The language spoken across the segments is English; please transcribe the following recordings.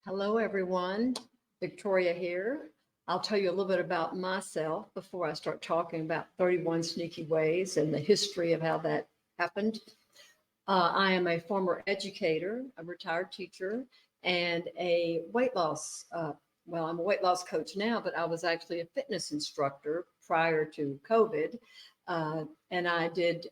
Hello, everyone. Victoria here. I'll tell you a little bit about myself before I start talking about 31 Sneaky Ways and the history of how that happened. I am a former educator, a retired teacher, and a weight loss. I'm a weight loss coach now, but I was actually a fitness instructor prior to COVID. And I did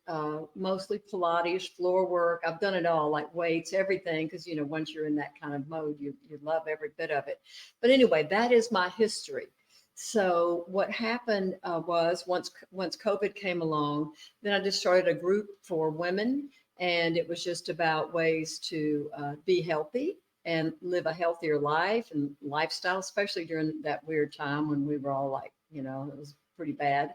mostly Pilates, floor work. I've done it all, like weights, everything, because once you're in that kind of mode, you love every bit of it. But anyway, that is my history. So what happened was once COVID came along, then I just started a group for women, and it was just about ways to be healthy and live a healthier life and lifestyle, especially during that weird time when we were all like, it was pretty bad.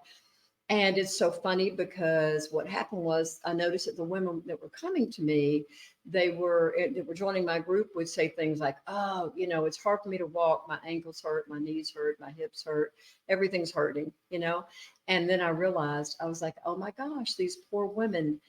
And it's so funny because what happened was I noticed that the women that were coming to me, they were joining my group would say things like, "Oh, it's hard for me to walk. My ankles hurt, my knees hurt, my hips hurt, everything's hurting." And then I realized I was like, "Oh my gosh, these poor women."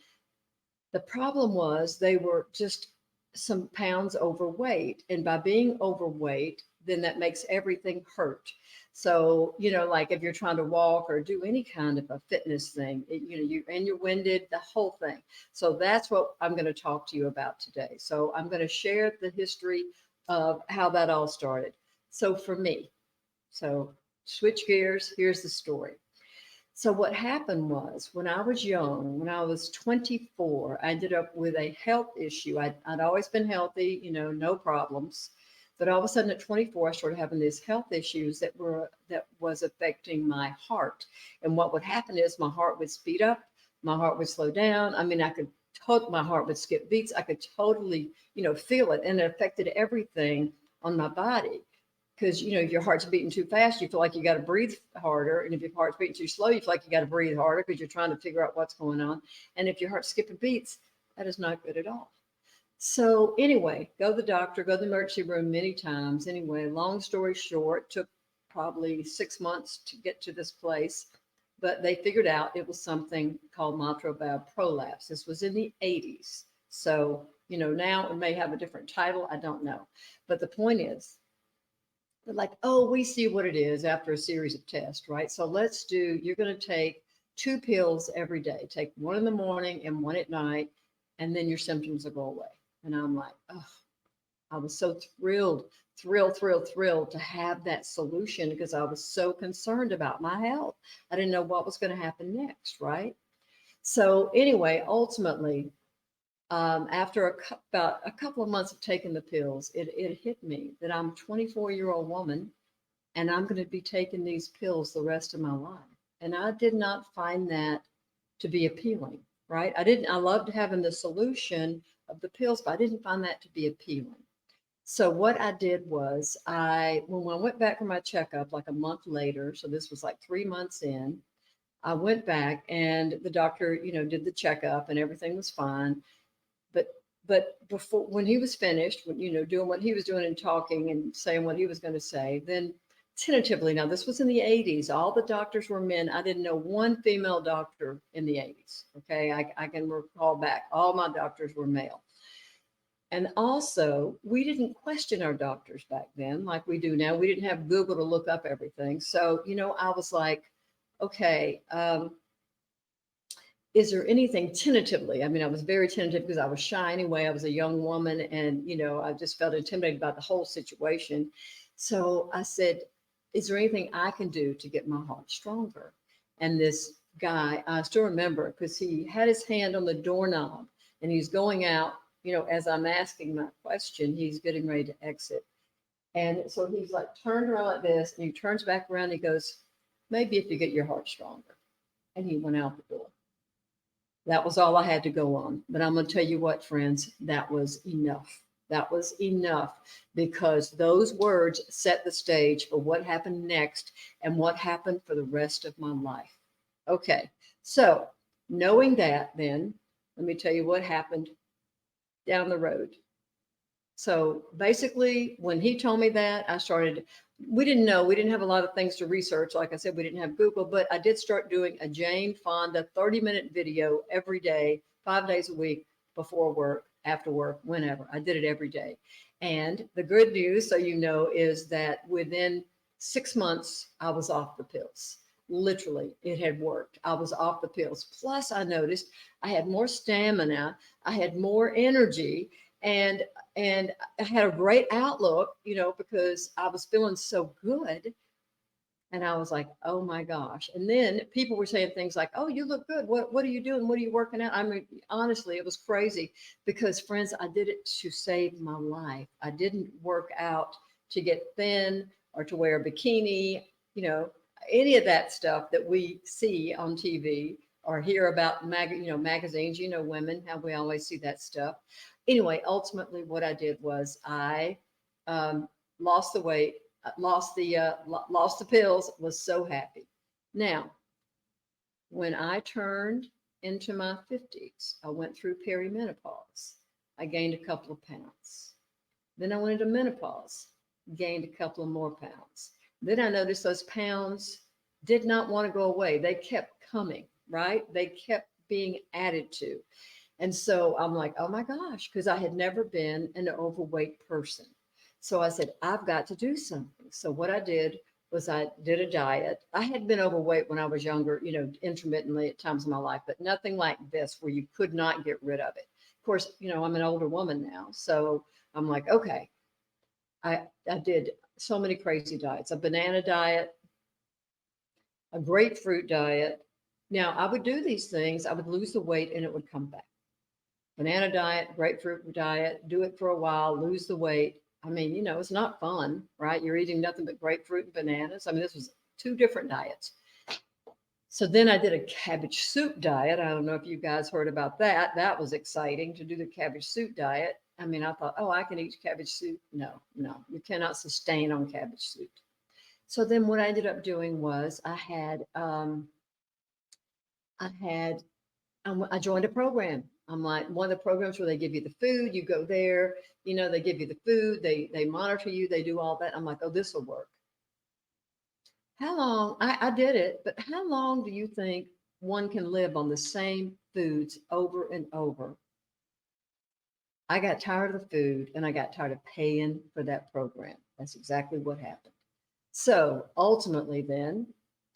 The problem was they were just some pounds overweight. And by being overweight, then that makes everything hurt. So, like if you're trying to walk or do any kind of a fitness thing, you're winded, the whole thing. So that's what I'm going to talk to you about today. So I'm going to share the history of how that all started. So for me, so switch gears, here's the story. So what happened was when I was young, when I was 24, I ended up with a health issue. I'd always been healthy, no problems. But all of a sudden at 24, I started having these health issues that was affecting my heart. And what would happen is my heart would speed up, my heart would slow down. I mean, my heart would skip beats. I could totally, feel it, and it affected everything on my body because if your heart's beating too fast, you feel like you got to breathe harder, and if your heart's beating too slow, you feel like you got to breathe harder because you're trying to figure out what's going on. And if your heart's skipping beats, that is not good at all. So anyway, go to the doctor, go to the emergency room many times. Anyway, long story short, took probably 6 months to get to this place, but they figured out it was something called mitral valve prolapse. This was in the 80s. So, now it may have a different title. I don't know. But the point is, they're like, oh, we see what it is after a series of tests, right? So you're going to take two pills every day. Take one in the morning and one at night, and then your symptoms will go away. And I'm like, oh, I was so thrilled to have that solution because I was so concerned about my health. I didn't know what was going to happen next, right? So anyway, ultimately, after about a couple of months of taking the pills, it hit me that I'm a 24-year-old woman and I'm going to be taking these pills the rest of my life. And I did not find that to be appealing, right? I loved having the solution of the pills, but I didn't find that to be appealing. So what I did was when I went back for my checkup like a month later, so this was like 3 months in, I went back and the doctor, did the checkup and everything was fine. But before when he was finished, doing what he was doing and talking and saying what he was going to say, then tentatively, now this was in the 80s, all the doctors were men. I didn't know one female doctor in the 80s. Okay, I can recall back, all my doctors were male. And also, we didn't question our doctors back then like we do now. We didn't have Google to look up everything. So, I was like, okay, is there anything tentatively? I mean, I was very tentative because I was shy anyway. I was a young woman and, I just felt intimidated about the whole situation. So I said, is there anything I can do to get my heart stronger? And this guy, I still remember because he had his hand on the doorknob and he's going out, as I'm asking my question, he's getting ready to exit. And so he's like turned around like this and he turns back around and he goes, maybe if you get your heart stronger. And he went out the door. That was all I had to go on. But I'm going to tell you what, friends, that was enough. That was enough because those words set the stage for what happened next and what happened for the rest of my life. Okay, so knowing that, then let me tell you what happened down the road. So basically, when he told me that, we didn't know, we didn't have a lot of things to research. Like I said, we didn't have Google, but I did start doing a Jane Fonda 30-minute video every day, 5 days a week before work. after work, whenever. I did it every day. And the good news, so you know, is that within 6 months, I was off the pills. Literally, it had worked. I was off the pills. Plus, I noticed I had more stamina, I had more energy, and I had a great outlook, because I was feeling so good. And I was like, oh my gosh. And then people were saying things like, oh, you look good. What are you doing? What are you working out? I mean, honestly, it was crazy because, friends, I did it to save my life. I didn't work out to get thin or to wear a bikini, any of that stuff that we see on TV or hear about magazines, women, how we always see that stuff. Anyway, ultimately what I did was I lost the weight, lost the pills, was so happy. Now, when I turned into my 50s, I went through perimenopause. I gained a couple of pounds. Then I went into menopause, gained a couple of more pounds. Then I noticed those pounds did not want to go away. They kept coming, right? They kept being added to. And so I'm like, oh my gosh, because I had never been an overweight person. So I said, I've got to do something. So what I did was I did a diet. I had been overweight when I was younger, intermittently at times in my life, but nothing like this where you could not get rid of it. Of course, I'm an older woman now. So I'm like, okay, I did so many crazy diets, a banana diet, a grapefruit diet. Now I would do these things, I would lose the weight and it would come back. Banana diet, grapefruit diet, do it for a while, lose the weight. I mean, it's not fun, right? You're eating nothing but grapefruit and bananas. I mean, this was two different diets. So then I did a cabbage soup diet. I don't know if you guys heard about that. That was exciting to do the cabbage soup diet. I mean, I thought, oh, I can eat cabbage soup. No, you cannot sustain on cabbage soup. So then what I ended up doing was I joined a program. I'm like, one of the programs where they give you the food, you go there, they give you the food, they monitor you, they do all that. I'm like, oh, this will work. How long, I did it, but how long do you think one can live on the same foods over and over? I got tired of the food and I got tired of paying for that program. That's exactly what happened. So ultimately, then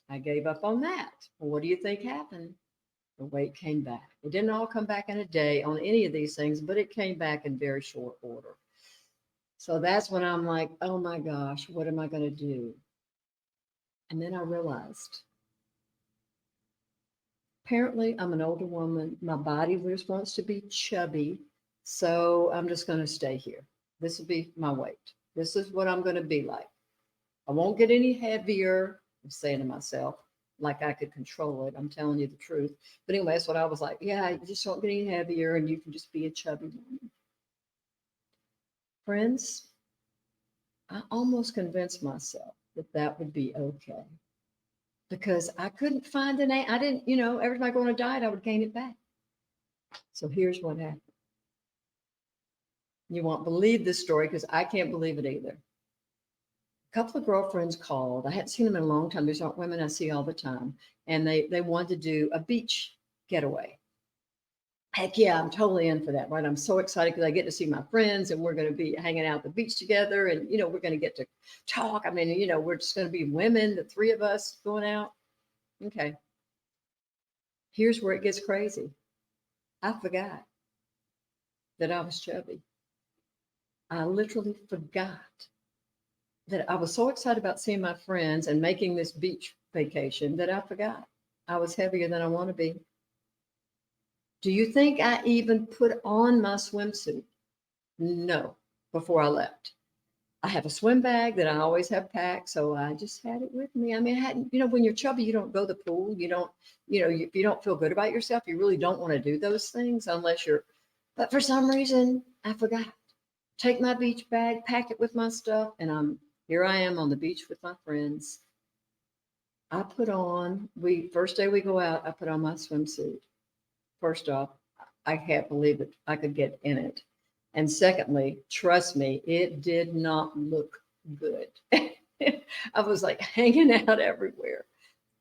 I gave up on that. Well, what do you think happened? The weight came back. It didn't all come back in a day on any of these things, but it came back in very short order. So that's when I'm like, oh my gosh, what am I going to do? And then I realized apparently I'm an older woman. My body just wants to be chubby. So I'm just going to stay here. This will be my weight. This is what I'm going to be like. I won't get any heavier. I'm saying to myself, like I could control it. I'm telling you the truth. But anyway, that's what I was like. Yeah, you just don't get any heavier and you can just be a chubby woman. Friends, I almost convinced myself that that would be okay because I couldn't find I didn't, every time I go on a diet, I would gain it back. So here's what happened. You won't believe this story because I can't believe it either. A couple of girlfriends called. I hadn't seen them in a long time. These aren't women I see all the time. And they wanted to do a beach getaway. Heck yeah, I'm totally in for that, right? I'm so excited because I get to see my friends and we're going to be hanging out at the beach together and, we're going to get to talk. I mean, we're just going to be women, the three of us going out. Okay. Here's where it gets crazy. I forgot that I was chubby. I literally forgot that I was so excited about seeing my friends and making this beach vacation that I forgot I was heavier than I want to be. Do you think I even put on my swimsuit? No, before I left. I have a swim bag that I always have packed, so I just had it with me. I mean, I hadn't, when you're chubby, you don't go to the pool. You don't, if you don't feel good about yourself, you really don't want to do those things unless you're, but for some reason, I forgot. Take my beach bag, pack it with my stuff, and here I am on the beach with my friends. I put on, first day we go out, I put on my swimsuit. First off, I can't believe it. I could get in it. And secondly, trust me, it did not look good. I was like hanging out everywhere.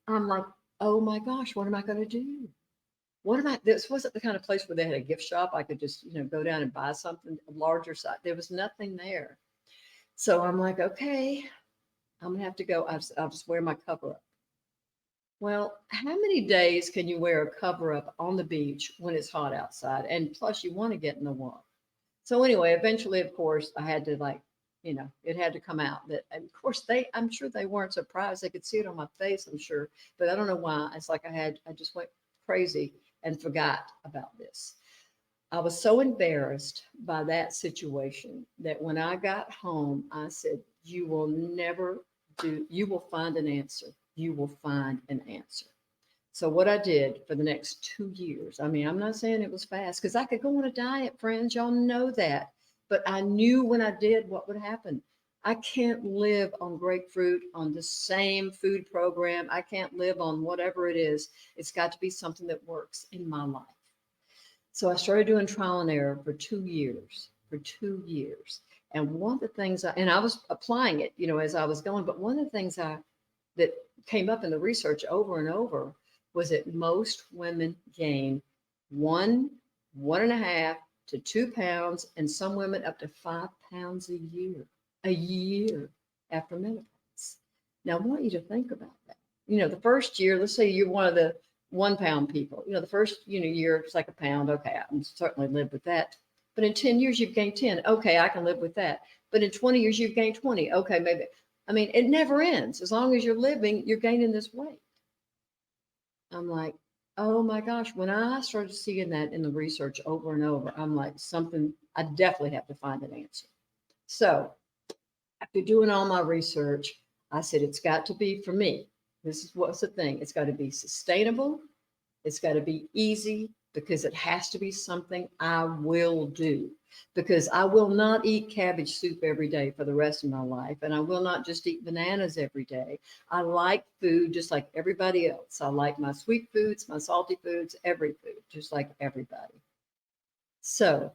I'm like, oh my gosh, what am I going to do? what am I? This wasn't the kind of place where they had a gift shop. I could just, go down and buy something a larger size. There was nothing there. So I'm like, okay, I'm gonna have to go. I'll just wear my cover up. Well, how many days can you wear a cover up on the beach when it's hot outside? And plus, you want to get in the water. So anyway, eventually, of course, I had to it had to come out that, and of course, I'm sure they weren't surprised. They could see it on my face, I'm sure, but I don't know why. It's like I just went crazy and forgot about this. I was so embarrassed by that situation that when I got home, I said, you will find an answer. You will find an answer. So what I did for the next 2 years, I mean, I'm not saying it was fast because I could go on a diet, friends. Y'all know that. But I knew when I did what would happen. I can't live on grapefruit on the same food program. I can't live on whatever it is. It's got to be something that works in my life. So I started doing trial and error for 2 years, for 2 years. And one of the things and I was applying it, as I was going, but one of the things that came up in the research over and over was that most women gain 1.5 to 2 pounds, and some women up to 5 pounds a year after menopause. Now, I want you to think about that. The first year, let's say you're one of the 1 pound people, the first, year, it's like a pound. Okay, I can certainly live with that. But in 10 years, you've gained 10. Okay, I can live with that. But in 20 years, you've gained 20. Okay, maybe. I mean, it never ends. As long as you're living, you're gaining this weight. I'm like, oh my gosh. When I started seeing that in the research over and over, I'm like, I definitely have to find an answer. So after doing all my research, I said, it's got to be for me. This is what's the thing. It's got to be sustainable. It's got to be easy because it has to be something I will do, because I will not eat cabbage soup every day for the rest of my life. And I will not just eat bananas every day. I like food just like everybody else. I like my sweet foods, my salty foods, every food, just like everybody. So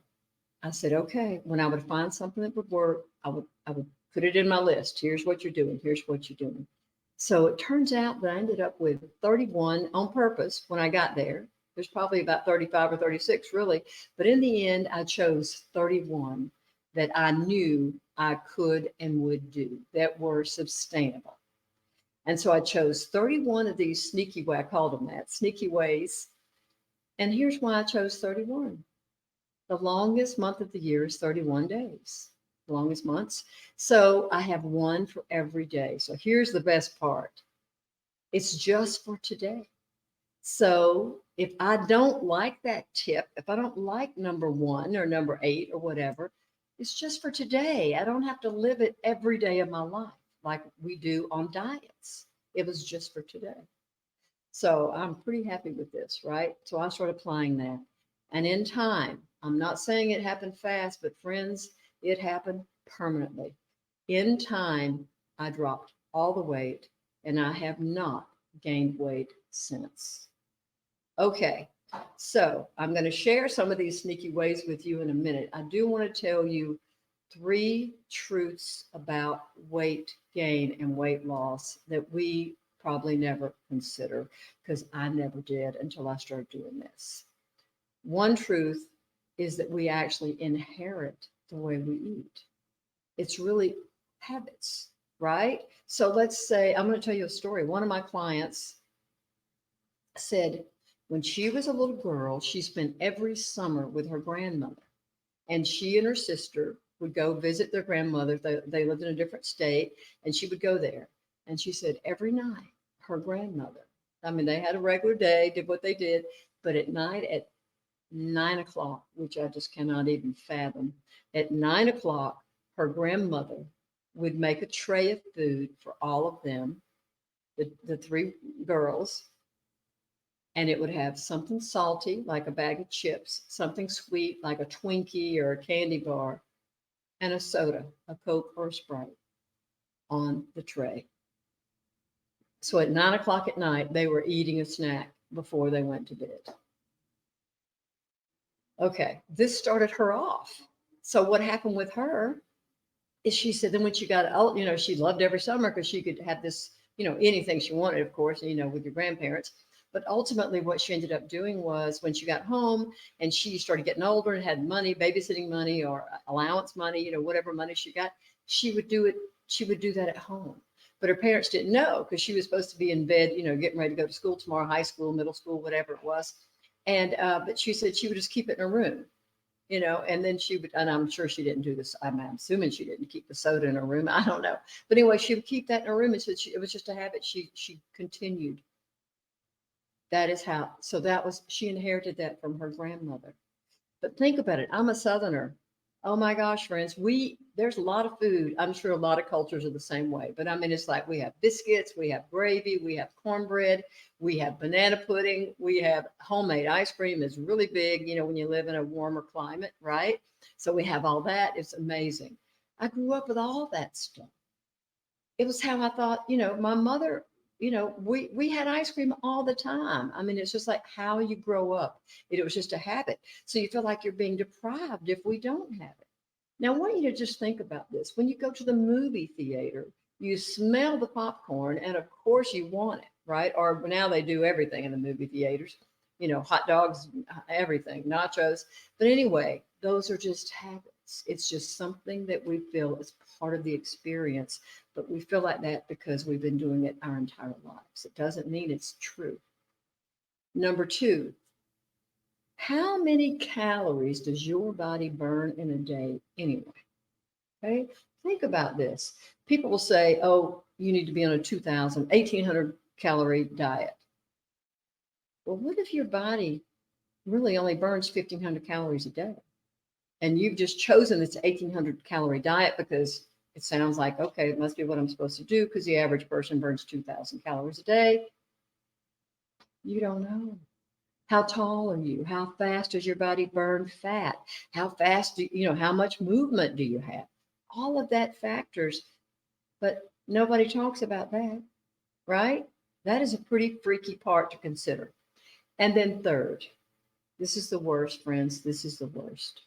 I said, okay, when I would find something that would work, I would put it in my list. Here's what you're doing. Here's what you're doing. So it turns out that I ended up with 31 on purpose when I got there. There's probably about 35 or 36 really, but in the end, I chose 31 that I knew I could and would do that were sustainable. And so I chose 31 of these sneaky ways, I called them that, sneaky ways. And here's why I chose 31. The longest month of the year is 31 days, the longest months. So I have one for every day. So here's the best part. It's just for today. So if I don't like that tip, if I don't like number 1 or number 8 or whatever, it's just for today. I don't have to live it every day of my life like we do on diets. It was just for today. So I'm pretty happy with this, right? So I started applying that. And in time, I'm not saying it happened fast, but friends, it happened permanently. In time, I dropped all the weight and I have not gained weight since. Okay, so I'm going to share some of these sneaky ways with you in a minute. I do want to tell you 3 truths about weight gain and weight loss that we probably never consider, because I never did until I started doing this. One truth is that we actually inherit the way we eat. It's really habits, right? So let's say, I'm going to tell you a story. One of my clients said when she was a little girl, she spent every summer with her grandmother. And she and her sister would go visit their grandmother. They lived in a different state, and she would go there. And she said every night, her grandmother, I mean, they had a regular day, did what they did, but at night at 9 o'clock, which I just cannot even fathom, at 9 o'clock, her grandmother would make a tray of food for all of them, the 3 girls, and it would have something salty, like a bag of chips, something sweet, like a Twinkie or a candy bar, and a soda, a Coke or a Sprite on the tray. So at 9 o'clock at night, they were eating a snack before they went to bed. Okay, this started her off. So what happened with her is she said, then when she got out, she loved every summer because she could have this, anything she wanted, of course, with your grandparents. But ultimately, what she ended up doing was when she got home and she started getting older and had money, babysitting money or allowance money, whatever money she got, she would do it. She would do that at home. But her parents didn't know because she was supposed to be in bed, getting ready to go to school tomorrow, high school, middle school, whatever it was. And but she said she would just keep it in her room, and then she would, and I'm sure she didn't do this. I'm assuming she didn't keep the soda in her room. I don't know. But anyway, she would keep that in her room. And so it was just a habit. She continued. That is how, so that was, she inherited that from her grandmother. But think about it. I'm a Southerner. Oh my gosh, friends, there's a lot of food. I'm sure a lot of cultures are the same way, but I mean, it's like we have biscuits, we have gravy, we have cornbread, we have banana pudding, we have homemade ice cream is really big, when you live in a warmer climate, right? So we have all that. It's amazing. I grew up with all that stuff. It was how I thought, my mother, we had ice cream all the time. I mean, it's just like how you grow up. It was just a habit. So you feel like you're being deprived if we don't have it. Now, I want you to just think about this. When you go to the movie theater, you smell the popcorn, and of course you want it, right? Or now they do everything in the movie theaters, hot dogs, everything, nachos. But anyway, those are just habits. It's just something that we feel is part of the experience, but we feel like that because we've been doing it our entire lives. It doesn't mean it's true. Number two, how many calories does your body burn in a day anyway? Okay, think about this. People will say, oh, you need to be on a 1,800 calorie diet. Well, what if your body really only burns 1,500 calories a day? And you've just chosen this 1,800 calorie diet because it sounds like, okay, it must be what I'm supposed to do because the average person burns 2,000 calories a day. You don't know. How tall are you? How fast does your body burn fat? How fast how much movement do you have? All of that factors, but nobody talks about that, right? That is a pretty freaky part to consider. And then third, this is the worst, friends. This is the worst.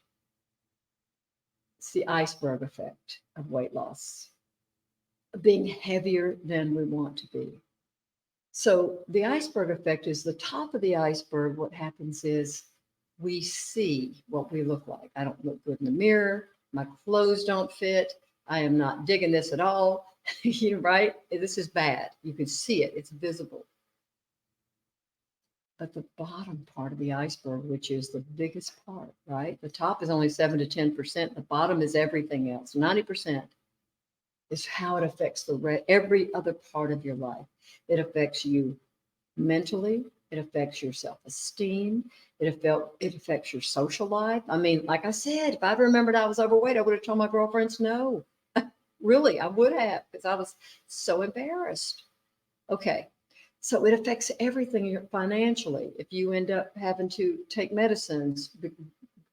It's the iceberg effect of weight loss, being heavier than we want to be. So the iceberg effect is the top of the iceberg. What happens is we see what we look like. I don't look good in the mirror. My clothes don't fit. I am not digging this at all. Right? This is bad. You can see it. It's visible. But the bottom part of the iceberg, which is the biggest part, right? The top is only 7 to 10%. The bottom is everything else. 90% is how it affects every other part of your life. It affects you mentally. It affects your self-esteem. It affects your social life. I mean, like I said, if I remembered I was overweight, I would have told my girlfriends no. Really, I would have because I was so embarrassed. Okay. So it affects everything financially. If you end up having to take medicines,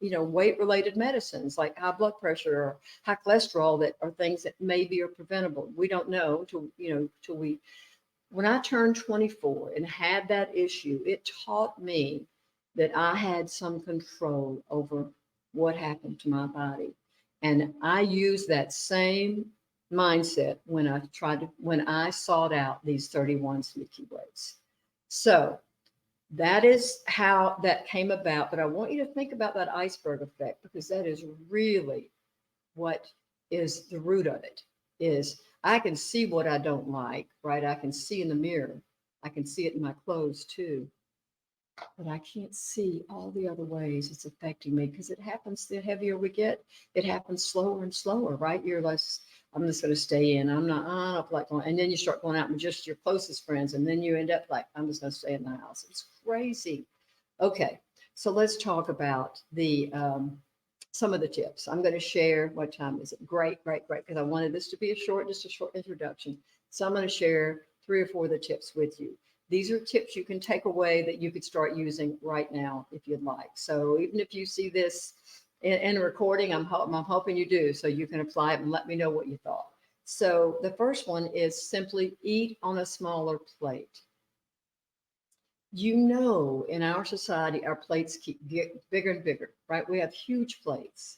weight related medicines like high blood pressure or high cholesterol that are things that maybe are preventable. We don't know till we, when I turned 24 and had that issue, it taught me that I had some control over what happened to my body. And I used that same mindset when I sought out these 31 sneaky ways. So that is how that came about. But I want you to think about that iceberg effect because that is really what is the root of it. Is I can see what I don't like, right? I can see in the mirror. I can see it in my clothes too. But I can't see all the other ways it's affecting me because it happens the heavier we get, it happens slower and slower, right? You're less, I'm just going to stay in. I don't like going. And then you start going out with just your closest friends. And then you end up like, I'm just going to stay in the house. It's crazy. Okay. So let's talk about some of the tips. I'm going to share, what time is it? Great. Because I wanted this to be just a short introduction. So I'm going to share 3 or 4 of the tips with you. These are tips you can take away that you could start using right now if you'd like. So even if you see this in a recording, I'm hoping you do, so you can apply it and let me know what you thought. So the first one is simply eat on a smaller plate. In our society, our plates keep bigger and bigger, right? We have huge plates.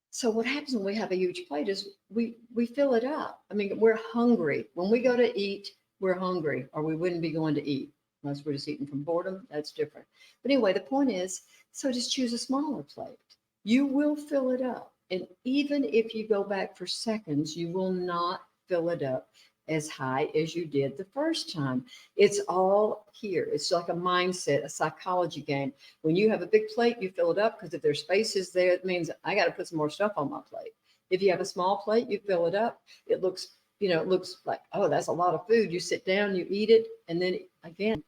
So what happens when we have a huge plate is we fill it up. I mean, we're hungry. When we go to eat, we're hungry or we wouldn't be going to eat. Unless we're just eating from boredom, that's different. But anyway, the point is, so just choose a smaller plate. You will fill it up. And even if you go back for seconds, you will not fill it up as high as you did the first time. It's all here. It's like a mindset, a psychology game. When you have a big plate, you fill it up because if there's spaces there, it means I got to put some more stuff on my plate. If you have a small plate, you fill it up. It looks, it looks like, oh, that's a lot of food. You sit down, you eat it. And then again,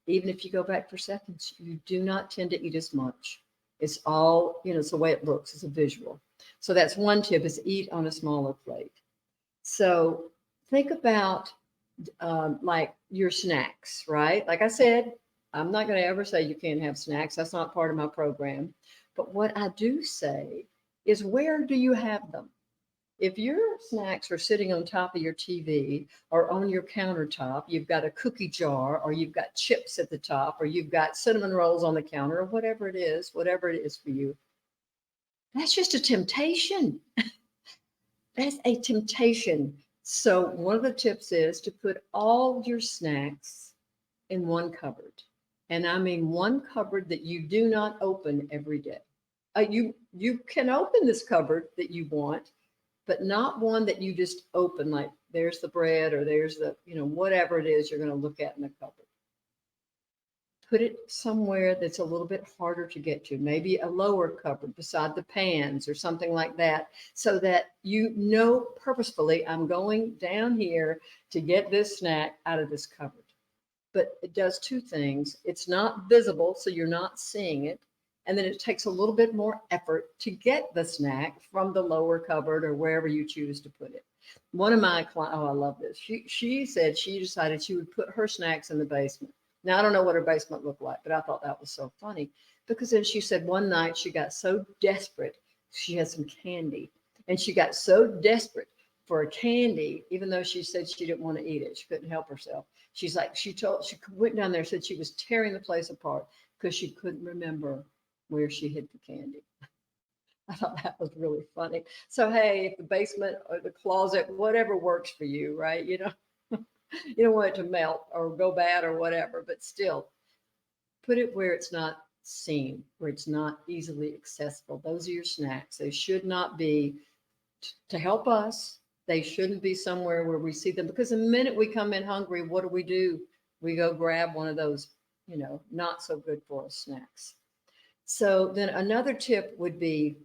even if you go back for seconds, you do not tend to eat as much. It's all, it's the way it looks. It's a visual. So that's one tip is eat on a smaller plate. So think about like your snacks, right? Like I said, I'm not going to ever say you can't have snacks. That's not part of my program. But what I do say is where do you have them? If your snacks are sitting on top of your TV or on your countertop, you've got a cookie jar or you've got chips at the top or you've got cinnamon rolls on the counter or whatever it is for you, that's just a temptation. That's a temptation. So one of the tips is to put all your snacks in one cupboard. And I mean one cupboard that you do not open every day. You can open this cupboard that you want, but not one that you just open like there's the bread or there's the, whatever it is you're going to look at in the cupboard. Put it somewhere that's a little bit harder to get to, maybe a lower cupboard beside the pans or something like that, so that purposefully, I'm going down here to get this snack out of this cupboard. But it does two things. It's not visible, so you're not seeing it. And then it takes a little bit more effort to get the snack from the lower cupboard or wherever you choose to put it. One of my clients, oh, I love this. She said she decided she would put her snacks in the basement. Now, I don't know what her basement looked like, but I thought that was so funny because then she said one night she got so desperate. She had some candy and she got so desperate for a candy, even though she said she didn't want to eat it. She couldn't help herself. She's like, she went down there, said she was tearing the place apart because she couldn't remember where she hid the candy. I thought that was really funny. So, hey, if the basement or the closet, whatever works for you, right? You don't want it to melt or go bad or whatever, but still put it where it's not seen, where it's not easily accessible. Those are your snacks. They should not be to help us. They shouldn't be somewhere where we see them because the minute we come in hungry, what do? We go grab one of those, not so good for us snacks. So then another tip would be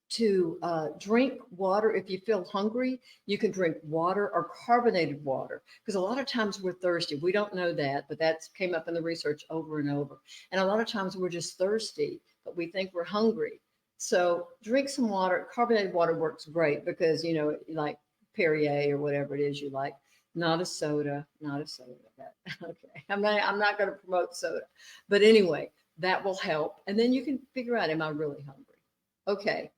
to drink water. If you feel hungry, you can drink water or carbonated water because a lot of times we're thirsty. We don't know that, but that came up in the research over and over. And a lot of times we're just thirsty, but we think we're hungry. So drink some water. Carbonated water works great because, like Perrier or whatever it is you like. Not a soda. Okay. I'm not going to promote soda. But anyway, that will help. And then you can figure out, am I really hungry? Okay.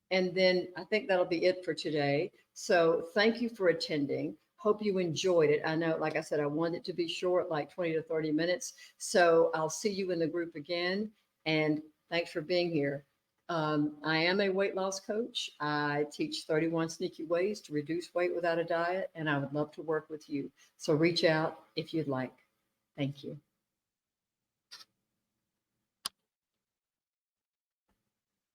And then I think that'll be it for today. So thank you for attending. Hope you enjoyed it. I know, like I said, I wanted it to be short, like 20 to 30 minutes. So I'll see you in the group again. And thanks for being here. I am a weight loss coach. I teach 31 sneaky ways to reduce weight without a diet, and I would love to work with you. So reach out if you'd like. Thank you.